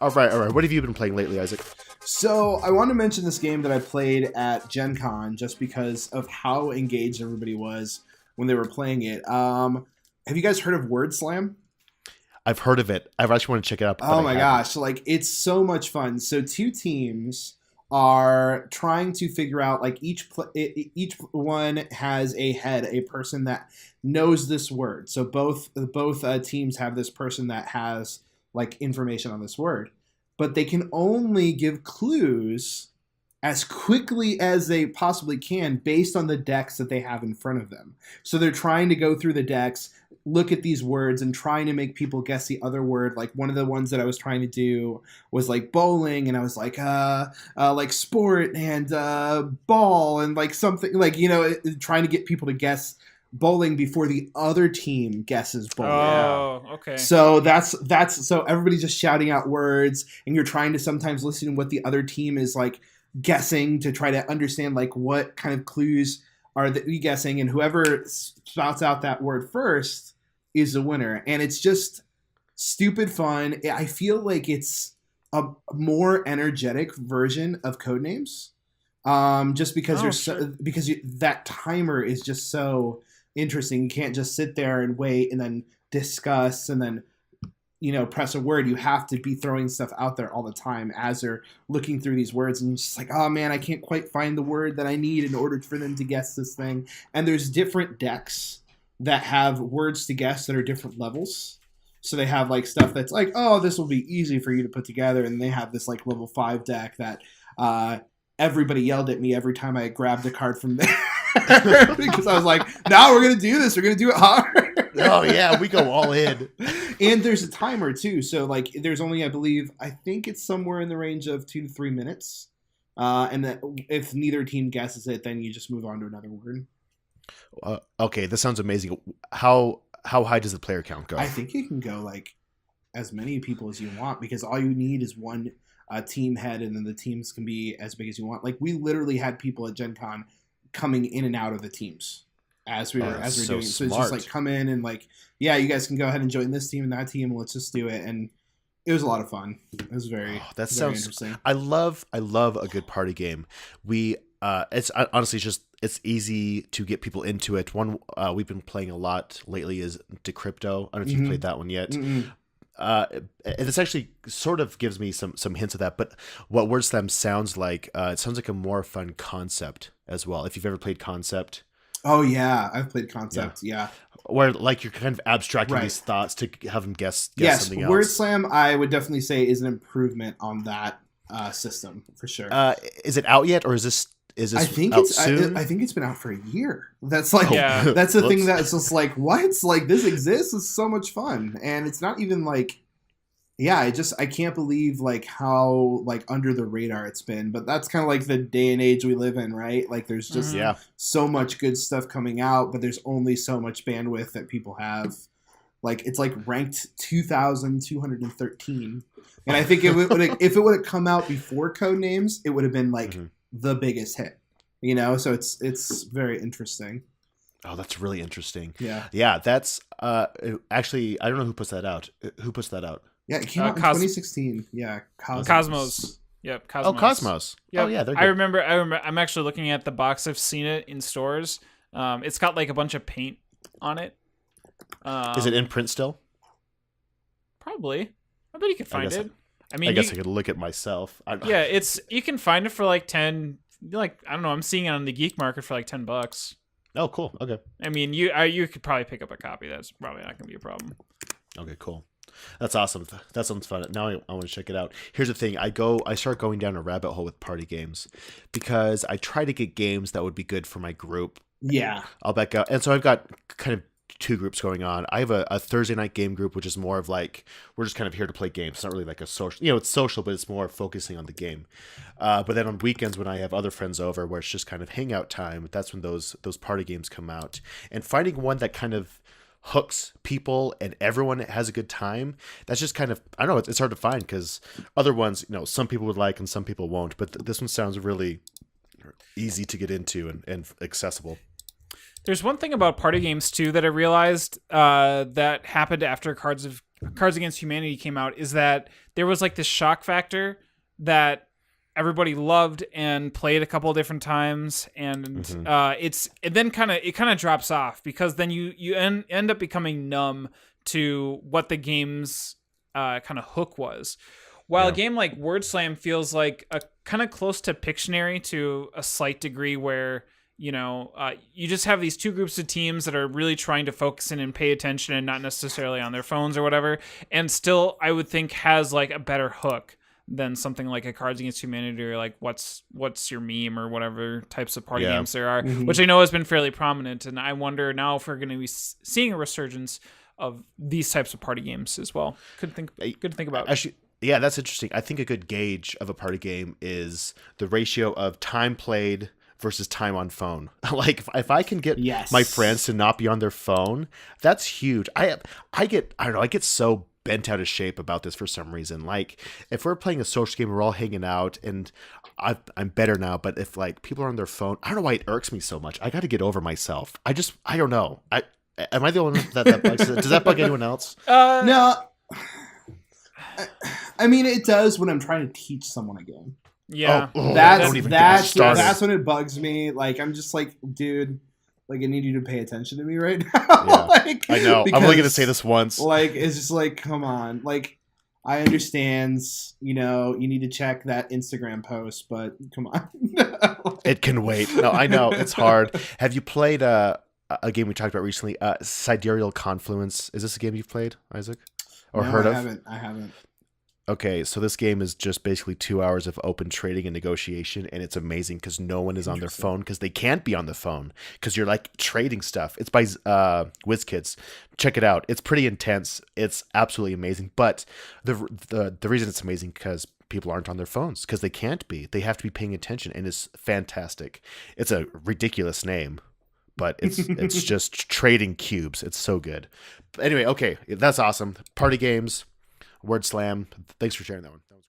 All right. What have you been playing lately, Isaac? So I want to mention this game that I played at Gen Con just because of how engaged everybody was when they were playing it. Have you guys heard of WordSlam? I've heard of it. I actually want to check it out. Oh my gosh, like it's so much fun. So two teams are trying to figure out, like, each one has a person that knows this word. So both teams have this person that has like information on this word, but they can only give clues as quickly as they possibly can based on the decks that they have in front of them. So they're trying to go through the decks, look at these words, and trying to make people guess the other word. Like, one of the ones that I was trying to do was like bowling, and I was like sport and ball and like something like, trying to get people to guess bowling before the other team guesses bowling. Oh, okay. So that's so everybody's just shouting out words, and you're trying to sometimes listen to what the other team is like guessing to try to understand like what kind of clues are we guessing, and whoever spouts out that word first is the winner. And it's just stupid fun. I feel like it's a more energetic version of Codenames, just because that timer is just so interesting. You can't just sit there and wait and then discuss and then press a word. You have to be throwing stuff out there all the time as they're looking through these words, and you're just like, oh man, I can't quite find the word that I need in order for them to guess this thing. And there's different decks that have words to guess that are different levels. So they have like stuff that's like, oh, this will be easy for you to put together, and they have this like level 5 deck that everybody yelled at me every time I grabbed a card from there. Because I was like, no, we're going to do this. We're going to do it hard. Oh, yeah, we go all in. And there's a timer, too. So, like, there's only, I think it's somewhere in the range of 2 to 3 minutes. And that if neither team guesses it, then you just move on to another word. Okay, this sounds amazing. How high does the player count go? I think you can go, like, as many people as you want, because all you need is one team head, and then the teams can be as big as you want. Like, we literally had people at Gen Con coming in and out of the teams as we were doing it. So it's just like, come in and like, yeah, you guys can go ahead and join this team and that team, and let's just do it. And it was a lot of fun. It was very interesting. I love a good party game. It's honestly it's easy to get people into it. One we've been playing a lot lately is Decrypto. I don't know if you've played that one yet. This actually sort of gives me some hints of that, but what WordSlam sounds like, it sounds like a more fun concept as well. If you've ever played Concept. Oh yeah, I've played Concept. Yeah. Where like you're kind of abstracting these thoughts to have them guess something else. WordSlam, I would definitely say, is an improvement on that system for sure. Is it out yet, or is this I think out it's soon? I think it's been out for a year. That's like that's the thing that's just like, what? Like, this exists. It's so much fun, and it's not even like, I can't believe like how like under the radar it's been. But that's kind of like the day and age we live in, right? Like, there's just so much good stuff coming out, but there's only so much bandwidth that people have. Like, it's like ranked 2,213, and I think if it would have come out before Codenames, it would have been like the biggest hit. So it's very interesting. Oh, that's really interesting. Yeah. That's actually, I don't know who puts that out. Who puts that out? Yeah, it came out in 2016. Yeah, Cosmos. Yep, Cosmos. Oh, Cosmos. Yep. Oh, yeah, they're good. I remember. I'm actually looking at the box. I've seen it in stores. It's got like a bunch of paint on it. Is it in print still? Probably. I bet you could find it. I guess I could look at myself. You can find it for like 10. Like, I don't know. I'm seeing it on the geek market for like $10. Oh, cool. Okay. I mean, you could probably pick up a copy. That's probably not going to be a problem. Okay, cool. That's awesome. That sounds fun. Now I want to check it out. Here's the thing. I start going down a rabbit hole with party games because I try to get games that would be good for my group. Yeah. I'll back out. And so I've got kind of two groups going on. I have a Thursday night game group, which is more of like, we're just kind of here to play games. It's not really like a social, it's social, but it's more focusing on the game. But then on weekends when I have other friends over where it's just kind of hangout time, that's when those party games come out. And finding one that kind of hooks people and everyone has a good time, that's just kind of, I don't know, it's hard to find because other ones, some people would like and some people won't, but this one sounds really easy to get into and accessible. There's one thing about party games too that I realized that happened after Cards of Cards Against Humanity came out is that there was like this shock factor that everybody loved and played a couple of different times, and it kind of drops off because then you end up becoming numb to what the game's kind of hook was. While a game like WordSlam feels like a kind of close to Pictionary to a slight degree, where you just have these two groups of teams that are really trying to focus in and pay attention and not necessarily on their phones or whatever, and still I would think has like a better hook than something like a Cards Against Humanity or like what's your meme or whatever types of party games there are, which I know has been fairly prominent. And I wonder now if we're going to be seeing a resurgence of these types of party games as well. Good to think about. Actually, yeah, that's interesting. I think a good gauge of a party game is the ratio of time played versus time on phone. Like if I can get my friends to not be on their phone, that's huge. I get so bent out of shape about this for some reason. Like if we're playing a social game, we're all hanging out, and I'm better now. But if like people are on their phone, I don't know why it irks me so much. I got to get over myself. I don't know. Am I the only one that bugs? Does that bug anyone else? No. I mean, it does when I'm trying to teach someone a game. Yeah, that's when it bugs me. Like I'm just like, dude, like I need you to pay attention to me right now. Yeah, like, I know. I'm only gonna say this once. Like it's just like, come on. Like I understand, you need to check that Instagram post, but come on. It can wait. No, I know it's hard. Have you played a game we talked about recently? Sidereal Confluence. Is this a game you've played, Isaac, or heard of? I haven't. Okay, so this game is just basically 2 hours of open trading and negotiation, and it's amazing because no one is on their phone because they can't be on the phone because you're like trading stuff. It's by WizKids. Check it out. It's pretty intense. It's absolutely amazing. But the reason it's amazing because people aren't on their phones because they can't be. They have to be paying attention, and it's fantastic. It's a ridiculous name, but it's just trading cubes. It's so good. But anyway, okay, that's awesome. Party games. WordSlam. Thanks for sharing that one. That was